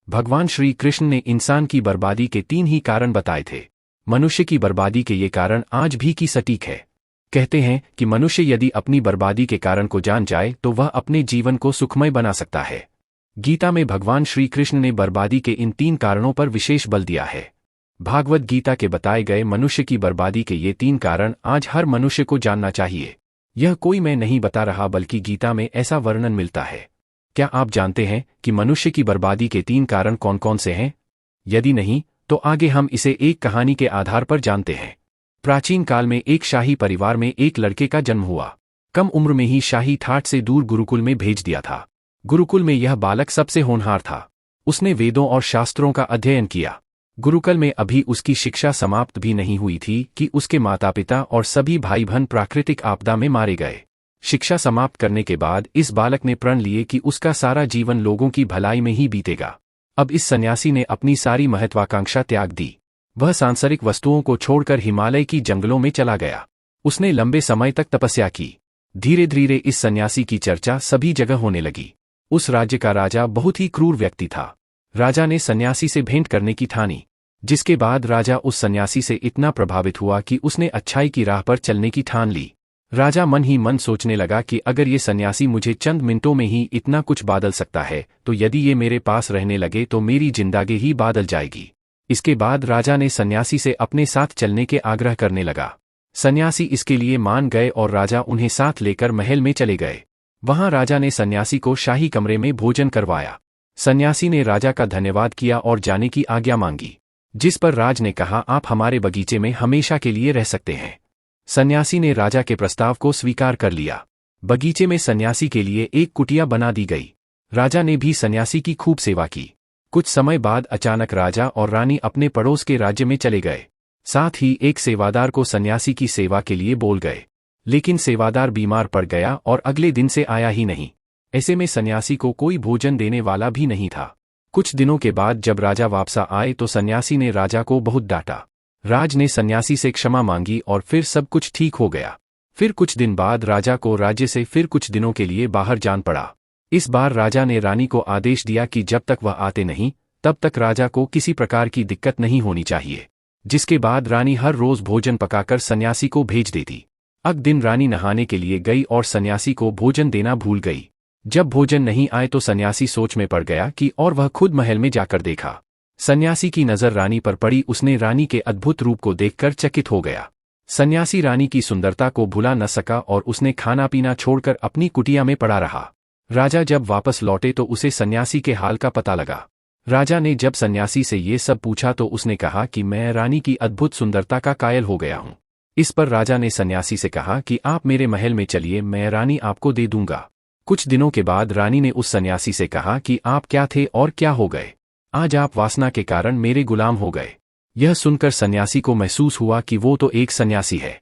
भगवान श्री कृष्ण ने इंसान की बर्बादी के 3 ही कारण बताए थे। मनुष्य की बर्बादी के ये कारण आज भी की सटीक है। कहते हैं कि मनुष्य यदि अपनी बर्बादी के कारण को जान जाए तो वह अपने जीवन को सुखमय बना सकता है। गीता में भगवान श्री कृष्ण ने बर्बादी के इन 3 कारणों पर विशेष बल दिया है। भागवत गीता के बताए गए मनुष्य की बर्बादी के ये 3 कारण आज हर मनुष्य को जानना चाहिए। यह कोई मैं नहीं बता रहा बल्कि गीता में ऐसा वर्णन मिलता है। क्या आप जानते हैं कि मनुष्य की बर्बादी के 3 कारण कौन कौन से हैं? यदि नहीं तो आगे हम इसे एक कहानी के आधार पर जानते हैं। प्राचीन काल में एक शाही परिवार में एक लड़के का जन्म हुआ। कम उम्र में ही शाही ठाट से दूर गुरुकुल में भेज दिया था। गुरुकुल में यह बालक सबसे होनहार था। उसने वेदों और शास्त्रों का अध्ययन किया। गुरुकुल में अभी उसकी शिक्षा समाप्त भी नहीं हुई थी कि उसके माता पिता और सभी भाई बहन प्राकृतिक आपदा में मारे गए। शिक्षा समाप्त करने के बाद इस बालक ने प्रण लिए कि उसका सारा जीवन लोगों की भलाई में ही बीतेगा। अब इस सन्यासी ने अपनी सारी महत्वाकांक्षा त्याग दी। वह सांसारिक वस्तुओं को छोड़कर हिमालय की जंगलों में चला गया। उसने लंबे समय तक तपस्या की। धीरे धीरे इस सन्यासी की चर्चा सभी जगह होने लगी। उस राज्य का राजा बहुत ही क्रूर व्यक्ति था। राजा ने सन्यासी से भेंट करने की ठानी, जिसके बाद राजा उस सन्यासी से इतना प्रभावित हुआ कि उसने अच्छाई की राह पर चलने की ठान ली। राजा मन ही मन सोचने लगा कि अगर ये सन्यासी मुझे चंद मिनटों में ही इतना कुछ बादल सकता है तो यदि ये मेरे पास रहने लगे तो मेरी जिंदगी ही बादल जाएगी। इसके बाद राजा ने सन्यासी से अपने साथ चलने के आग्रह करने लगा। सन्यासी इसके लिए मान गए और राजा उन्हें साथ लेकर महल में चले गए। वहां राजा ने सन्यासी को शाही कमरे में भोजन करवाया। सन्यासी ने राजा का धन्यवाद किया और जाने की आज्ञा मांगी, जिस पर राज ने कहा, आप हमारे बगीचे में हमेशा के लिए रह सकते हैं। सन्यासी ने राजा के प्रस्ताव को स्वीकार कर लिया। बगीचे में सन्यासी के लिए एक कुटिया बना दी गई। राजा ने भी सन्यासी की खूब सेवा की। कुछ समय बाद अचानक राजा और रानी अपने पड़ोस के राज्य में चले गए। साथ ही एक सेवादार को सन्यासी की सेवा के लिए बोल गए, लेकिन सेवादार बीमार पड़ गया और अगले दिन से आया ही नहीं। ऐसे में सन्यासी को कोई भोजन देने वाला भी नहीं था। कुछ दिनों के बाद जब राजा वापस आए तो सन्यासी ने राजा को बहुत डांटा। राज ने सन्यासी से क्षमा मांगी और फिर सब कुछ ठीक हो गया। फिर कुछ दिन बाद राजा को राज्य से फिर कुछ दिनों के लिए बाहर जान पड़ा। इस बार राजा ने रानी को आदेश दिया कि जब तक वह आते नहीं तब तक राजा को किसी प्रकार की दिक्कत नहीं होनी चाहिए। जिसके बाद रानी हर रोज भोजन पकाकर सन्यासी को भेज देती। अग दिन रानी नहाने के लिए गई और सन्यासी को भोजन देना भूल गई। जब भोजन नहीं आए तो सन्यासी सोच में पड़ गया कि और वह खुद महल में जाकर देखा। सन्यासी की नजर रानी पर पड़ी। उसने रानी के अद्भुत रूप को देखकर चकित हो गया। सन्यासी रानी की सुंदरता को भुला न सका और उसने खाना पीना छोड़कर अपनी कुटिया में पड़ा रहा। राजा जब वापस लौटे तो उसे सन्यासी के हाल का पता लगा। राजा ने जब सन्यासी से ये सब पूछा तो उसने कहा कि मैं रानी की अद्भुत सुंदरता का कायल हो गया हूँ। इस पर राजा ने सन्यासी से कहा कि आप मेरे महल में चलिए, मैं रानी आपको दे दूंगा। कुछ दिनों के बाद रानी ने उस सन्यासी से कहा कि आप क्या थे और क्या हो गए? आज आप वासना के कारण मेरे गुलाम हो गए। यह सुनकर सन्यासी को महसूस हुआ कि वो तो एक सन्यासी है।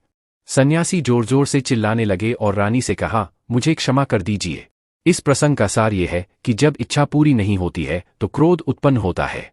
सन्यासी जोर जोर से चिल्लाने लगे और रानी से कहा, मुझे क्षमा कर दीजिए। इस प्रसंग का सार ये है कि जब इच्छा पूरी नहीं होती है तो क्रोध उत्पन्न होता है।